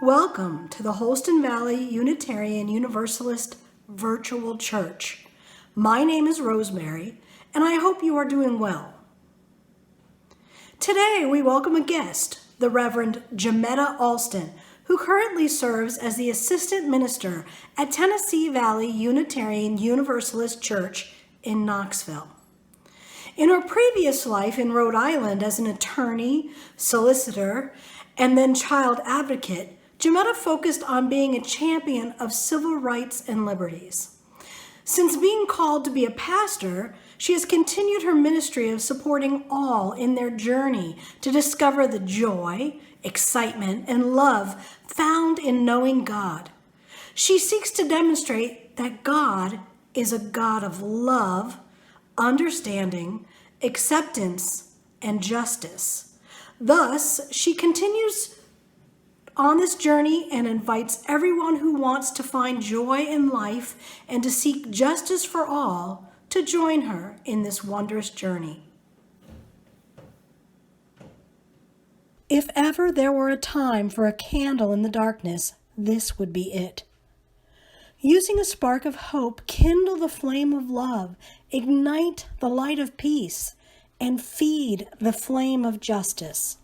Welcome to the Holston Valley Unitarian Universalist Virtual Church. My name is Rosemary, and I hope you are doing well. Today we welcome a guest, the Reverend Jametta Alston, who currently serves as the Assistant Minister at Tennessee Valley Unitarian Universalist Church in Knoxville. In her previous life in Rhode Island as an attorney, solicitor, and then child advocate, Jametta focused on being a champion of civil rights and liberties. Since being called to be a pastor, she has continued her ministry of supporting all in their journey to discover the joy, excitement, and love found in knowing God. She seeks to demonstrate that God is a God of love, understanding, acceptance, and justice. Thus, she continues on this journey and invites everyone who wants to find joy in life and to seek justice for all to join her in this wondrous journey. If ever there were a time for a candle in the darkness, this would be it. Using a spark of hope, kindle the flame of love, ignite the light of peace, and feed the flame of justice.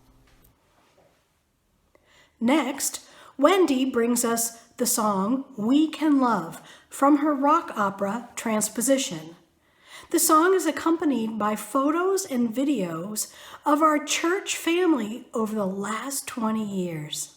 Next, Wendy brings us the song We Can Love from her rock opera Transposition. The song is accompanied by photos and videos of our church family over the last 20 years.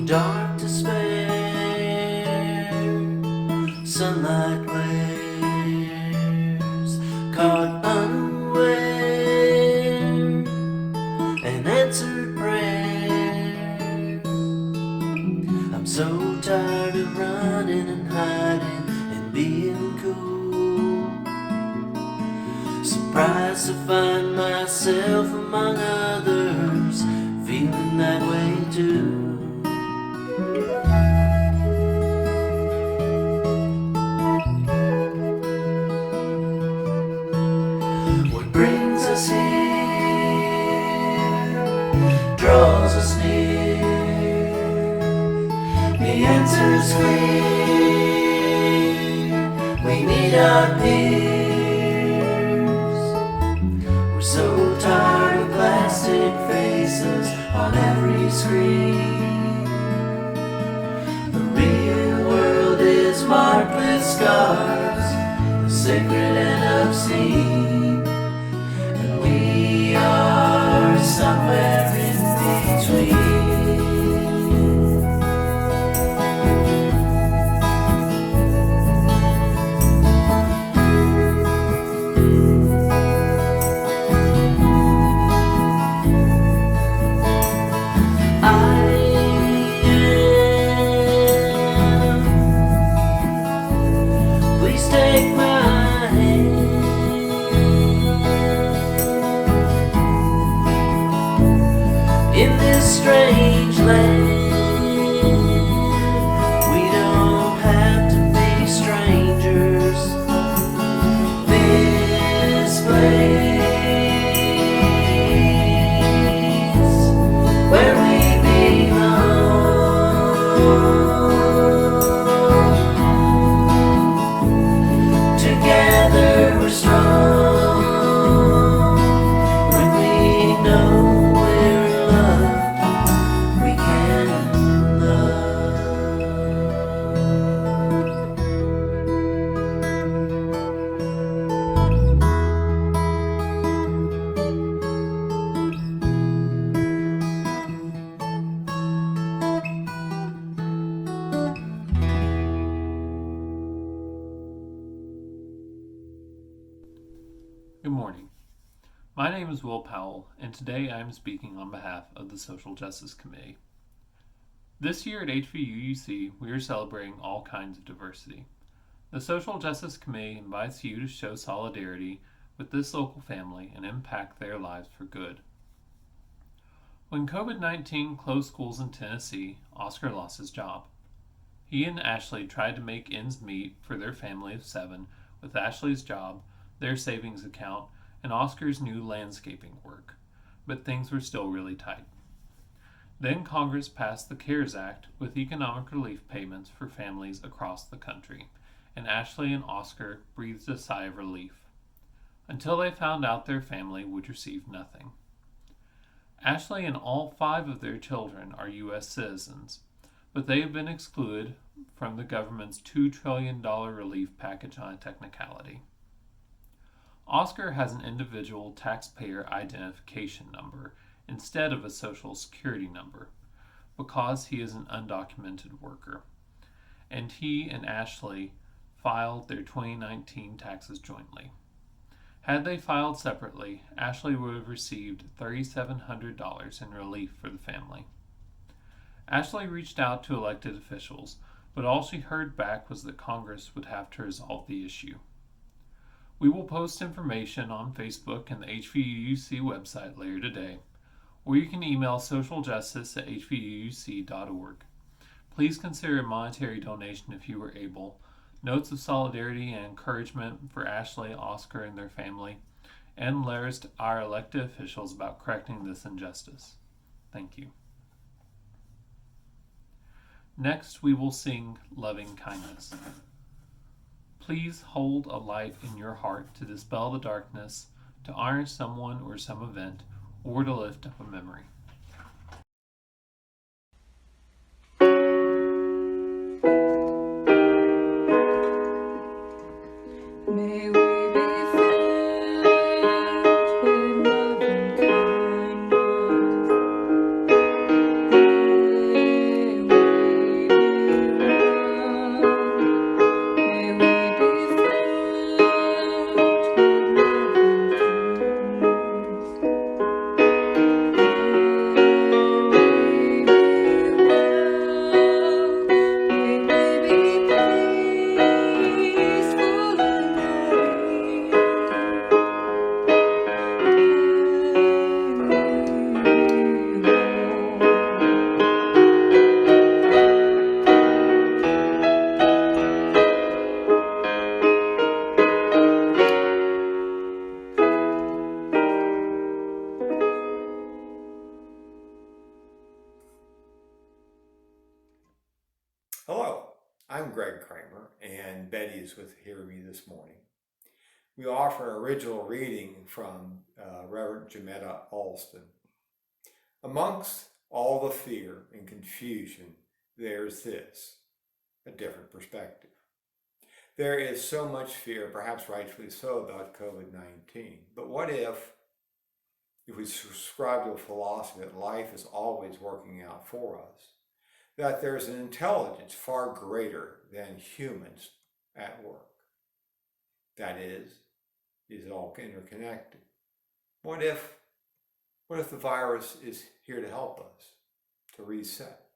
Dark despair, sunlight glares, caught unaware, an answered prayer. I'm so tired of running and hiding and being cool, surprised to find myself among others feeling that way too. Draws us near, the answer's clear, we need our peers. We're so tired of plastic faces on every screen. The real world is marked with scars, the sacred and obscene, and we are somewhere in between. Please take my hand. In this strange land, we don't have to be strangers. This place, where we belong. Together we're strong. When we know we're loved, we can My name is Will Powell, and today I am speaking on behalf of the Social Justice Committee. This year at HVUUC, we are celebrating all kinds of diversity. The Social Justice Committee invites you to show solidarity with this local family and impact their lives for good. When COVID-19 closed schools in Tennessee, Oscar lost his job. He and Ashley tried to make ends meet for their family of 7 with Ashley's job, their savings account, and Oscar's new landscaping work, but things were still really tight. Then Congress passed the CARES Act with economic relief payments for families across the country, and Ashley and Oscar breathed a sigh of relief, until they found out their family would receive nothing. Ashley and all 5 of their children are U.S. citizens, but they have been excluded from the government's $2 trillion relief package on a technicality. Oscar has an individual taxpayer identification number instead of a social security number because he is an undocumented worker, and he and Ashley filed their 2019 taxes jointly. Had they filed separately, Ashley would have received $3,700 in relief for the family. Ashley reached out to elected officials, but all she heard back was that Congress would have to resolve the issue. We will post information on Facebook and the HVUUC website later today, or you can email socialjustice@hvuuc.org. Please consider a monetary donation if you are able. Notes of solidarity and encouragement for Ashley, Oscar, and their family, and letters to our elected officials about correcting this injustice. Thank you. Next, we will sing Loving Kindness. Please hold a light in your heart to dispel the darkness, to honor someone or some event, or to lift up a memory. May we be filled with love and kindness. May we be loved. May we be filled with love and kindness. Hello, I'm Greg Kramer, and Betty is here with me this morning. We offer an original reading from Reverend Jametta Alston. Amongst all the fear and confusion, there's this, a different perspective. There is so much fear, perhaps rightfully so, about COVID-19. But what if we subscribe to a philosophy that life is always working out for us? That there's an intelligence far greater than humans at work. That is it all interconnected? What if the virus is here to help us, to reset,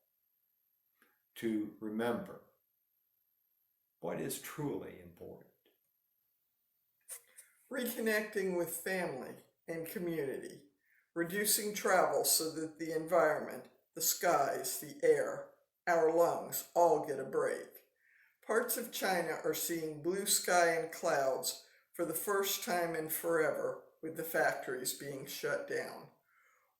to remember what is truly important? Reconnecting with family and community, reducing travel so that the environment, the skies, the air, our lungs all get a break. Parts of China are seeing blue sky and clouds for the first time in forever with the factories being shut down.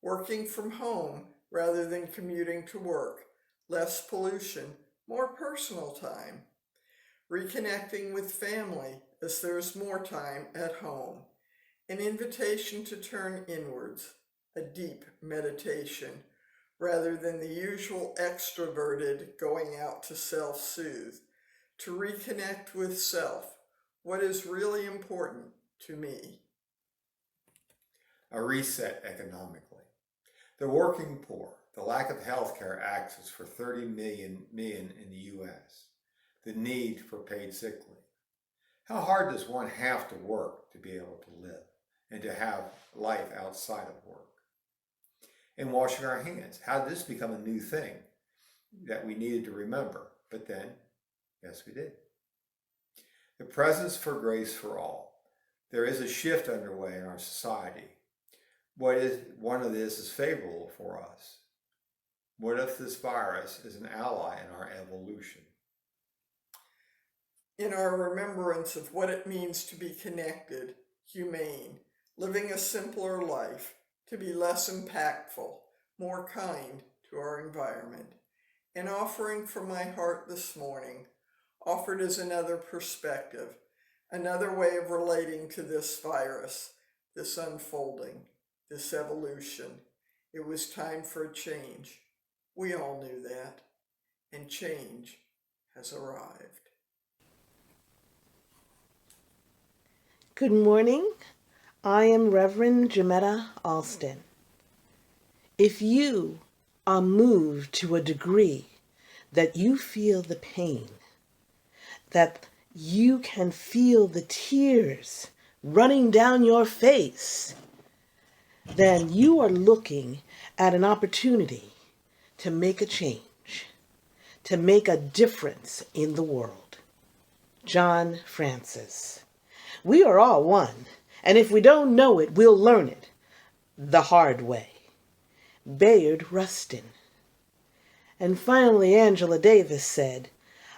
Working from home rather than commuting to work, less pollution, more personal time. Reconnecting with family as there's more time at home. An invitation to turn inwards, a deep meditation, rather than the usual extroverted going out to self-soothe, to reconnect with self, what is really important to me. A reset economically. The working poor, the lack of healthcare access for 30 million in the U.S., the need for paid sick leave. How hard does one have to work to be able to live? and to have life outside of work. And washing our hands. How did this become a new thing that we needed to remember? But then, yes, we did. The presence for grace for all. There is a shift underway in our society. One of this is favorable for us? What if this virus is an ally in our evolution? In our remembrance of what it means to be connected, humane, living a simpler life, to be less impactful, more kind to our environment, an offering from my heart this morning, offered as another perspective, another way of relating to this virus, this unfolding, this evolution. It was time for a change. We all knew that, and change has arrived. Good morning. I am Reverend Jametta Alston. If you are moved to a degree that you feel the pain, that you can feel the tears running down your face, then you are looking at an opportunity to make a change, to make a difference in the world. John Francis. We are all one, and if we don't know it, we'll learn it the hard way. Bayard Rustin. And finally, Angela Davis said,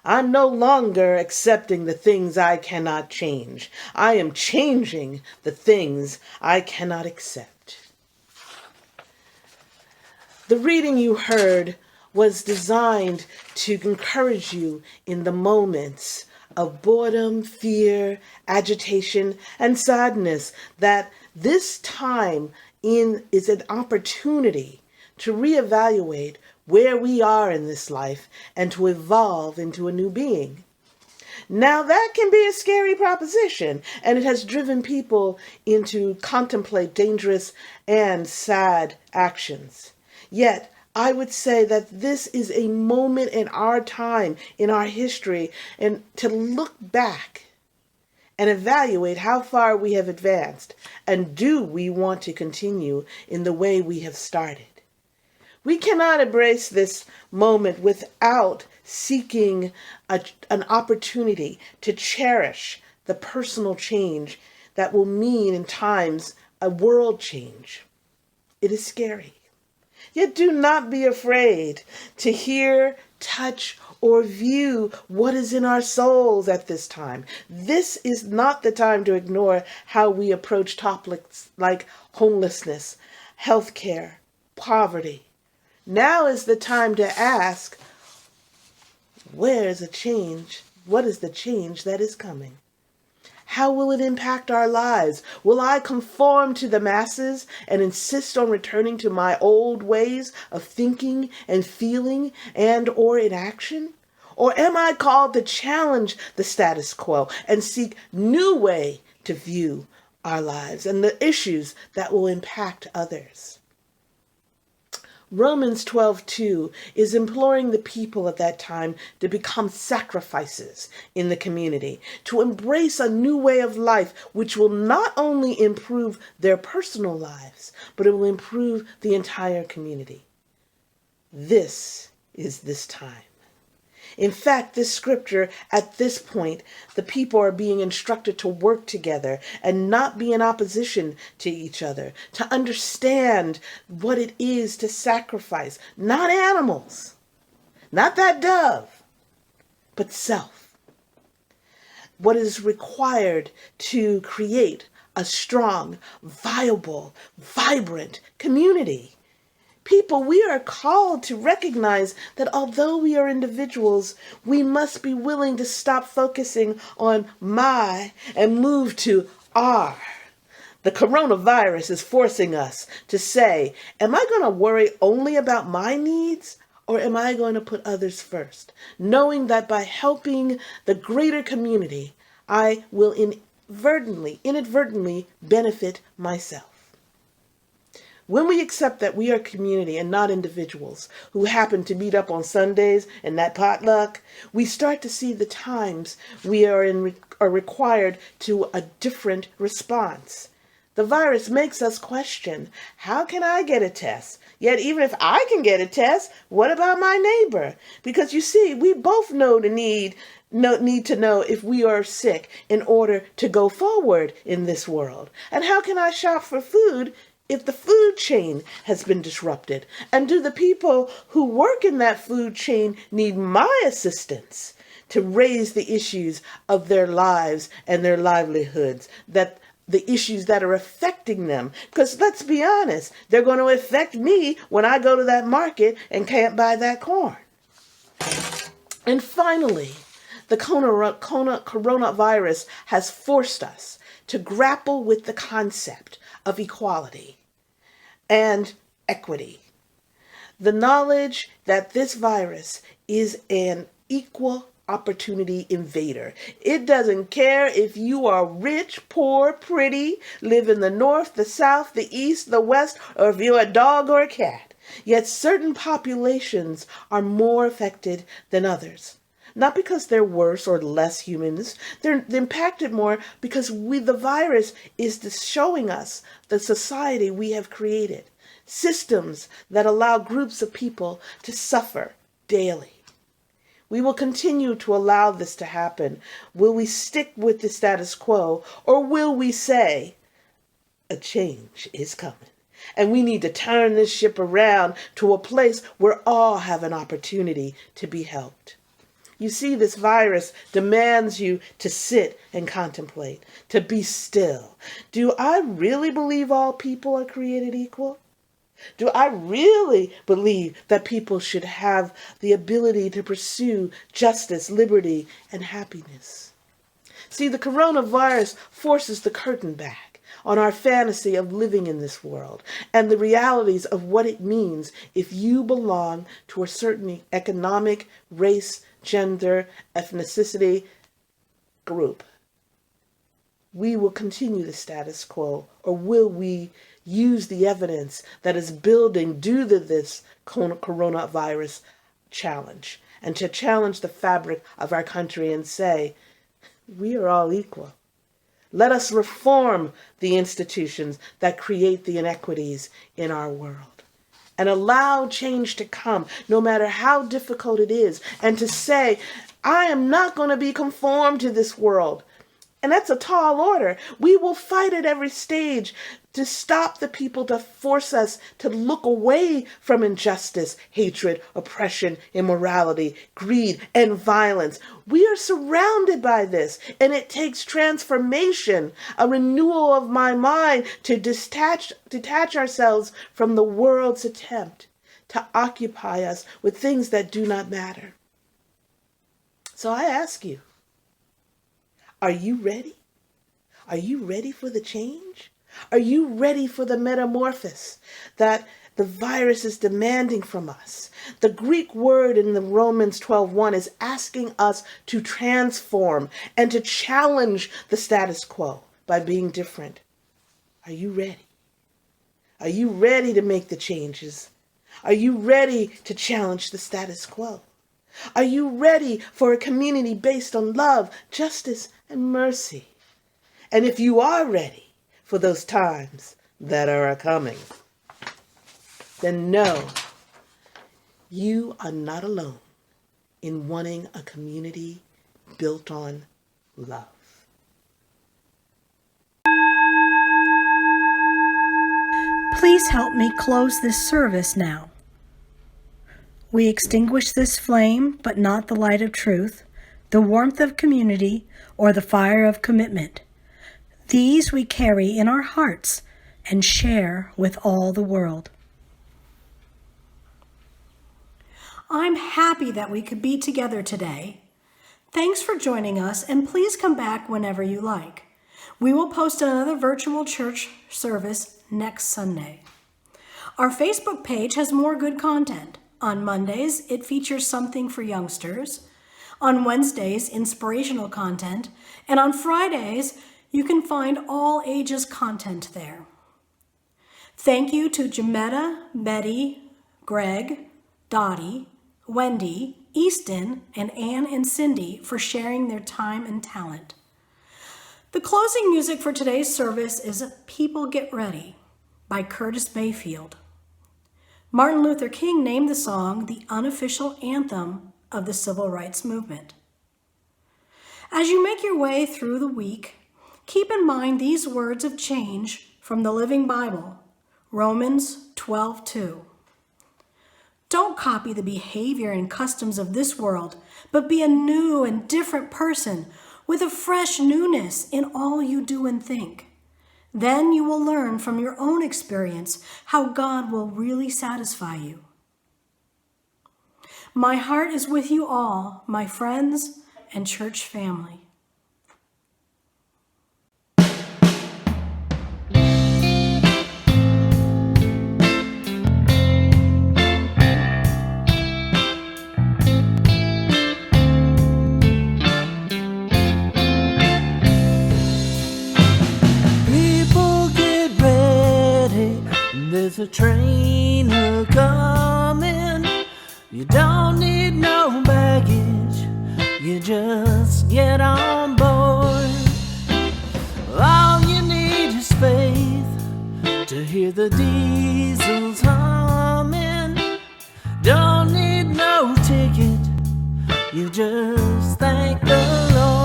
I'm no longer accepting the things I cannot change. I am changing the things I cannot accept. The reading you heard was designed to encourage you in the moments of boredom, fear, agitation, and sadness, that this time is an opportunity to reevaluate where we are in this life and to evolve into a new being. Now that can be a scary proposition, and it has driven people into contemplate dangerous and sad actions. Yet, I would say that this is a moment in our time, in our history, and to look back and evaluate how far we have advanced, and do we want to continue in the way we have started. We cannot embrace this moment without seeking an opportunity to cherish the personal change that will mean in times a world change. It is scary. Yet do not be afraid to hear, touch, or view what is in our souls at this time. This is not the time to ignore how we approach topics like homelessness, healthcare, poverty. Now is the time to ask, where is a change? What is the change that is coming? How will it impact our lives? Will I conform to the masses and insist on returning to my old ways of thinking and feeling and or inaction? Or am I called to challenge the status quo and seek new way to view our lives and the issues that will impact others? Romans 12:2 is imploring the people at that time to become sacrifices in the community, to embrace a new way of life which will not only improve their personal lives, but it will improve the entire community. This is this time. In fact, this scripture, at this point, the people are being instructed to work together and not be in opposition to each other, to understand what it is to sacrifice, not animals, not that dove, but self. What is required to create a strong, viable, vibrant community. People, we are called to recognize that although we are individuals, we must be willing to stop focusing on my and move to our. The coronavirus is forcing us to say, am I going to worry only about my needs, or am I going to put others first? Knowing that by helping the greater community, I will inadvertently benefit myself. When we accept that we are community and not individuals who happen to meet up on Sundays and that potluck, we start to see the times we are required to a different response. The virus makes us question, how can I get a test? Yet even if I can get a test, what about my neighbor? Because you see, we both need to know if we are sick in order to go forward in this world. And how can I shop for food if the food chain has been disrupted? And do the people who work in that food chain need my assistance to raise the issues of their lives and their livelihoods, that the issues that are affecting them? Because let's be honest, they're going to affect me when I go to that market and can't buy that corn. And finally, the coronavirus has forced us to grapple with the concept of equality and equity. The knowledge that this virus is an equal opportunity invader. It doesn't care if you are rich, poor, pretty, live in the north, the south, the east, the west, or if you're a dog or a cat. Yet certain populations are more affected than others. Not because they're worse or less humans. They're impacted more because the virus is showing us the society we have created. Systems that allow groups of people to suffer daily. We will continue to allow this to happen. Will we stick with the status quo, or will we say, a change is coming, and we need to turn this ship around to a place where all have an opportunity to be helped? You see, this virus demands you to sit and contemplate, to be still. Do I really believe all people are created equal? Do I really believe that people should have the ability to pursue justice, liberty, and happiness? See, the coronavirus forces the curtain back on our fantasy of living in this world and the realities of what it means if you belong to a certain economic, race, gender, ethnicity group. We will continue the status quo, or will we use the evidence that is building due to this coronavirus challenge, and to challenge the fabric of our country and say, we are all equal. Let us reform the institutions that create the inequities in our world, and allow change to come, no matter how difficult it is, and to say, I am not going to be conformed to this world. And that's a tall order. We will fight at every stage to stop the people, to force us to look away from injustice, hatred, oppression, immorality, greed, and violence. We are surrounded by this, and it takes transformation, a renewal of my mind to detach ourselves from the world's attempt to occupy us with things that do not matter. So I ask you, are you ready? Are you ready for the change? Are you ready for the metamorphosis that the virus is demanding from us? The Greek word in the Romans 12:1 is asking us to transform and to challenge the status quo by being different. Are you ready? Are you ready to make the changes? Are you ready to challenge the status quo? Are you ready for a community based on love, justice, and mercy? And if you are ready for those times that are coming, then know you are not alone in wanting a community built on love. Please help me close this service now. We extinguish this flame, but not the light of truth, the warmth of community, or the fire of commitment. These we carry in our hearts and share with all the world. I'm happy that we could be together today. Thanks for joining us, and please come back whenever you like. We will post another virtual church service next Sunday. Our Facebook page has more good content. On Mondays, it features something for youngsters. On Wednesdays, inspirational content. And on Fridays, you can find all ages content there. Thank you to Jametta, Betty, Greg, Dottie, Wendy, Easton, and Ann and Cindy for sharing their time and talent. The closing music for today's service is People Get Ready by Curtis Mayfield. Martin Luther King named the song the unofficial anthem of the civil rights movement. As you make your way through the week, keep in mind these words of change from the Living Bible, Romans 12:2. Don't copy the behavior and customs of this world, but be a new and different person with a fresh newness in all you do and think. Then you will learn from your own experience how God will really satisfy you. My heart is with you all, my friends and church family. There's a train a-comin'. You don't need no baggage. You just get on board. All you need is faith to hear the diesels humming. Don't need no ticket. You just thank the Lord.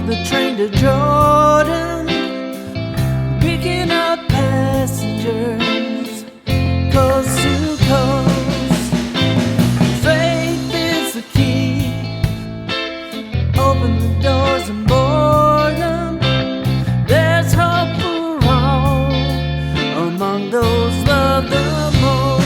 The train to Jordan, picking up passengers, coast to coast. Faith is the key. Open the doors and board them. There's hope for all among those loved the most.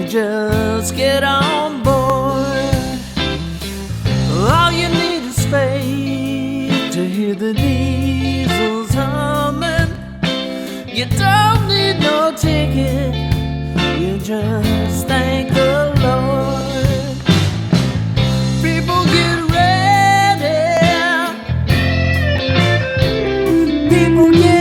Just get on board. All you need is faith to hear the diesels humming. You don't need no ticket. You just thank the Lord. People get ready. People get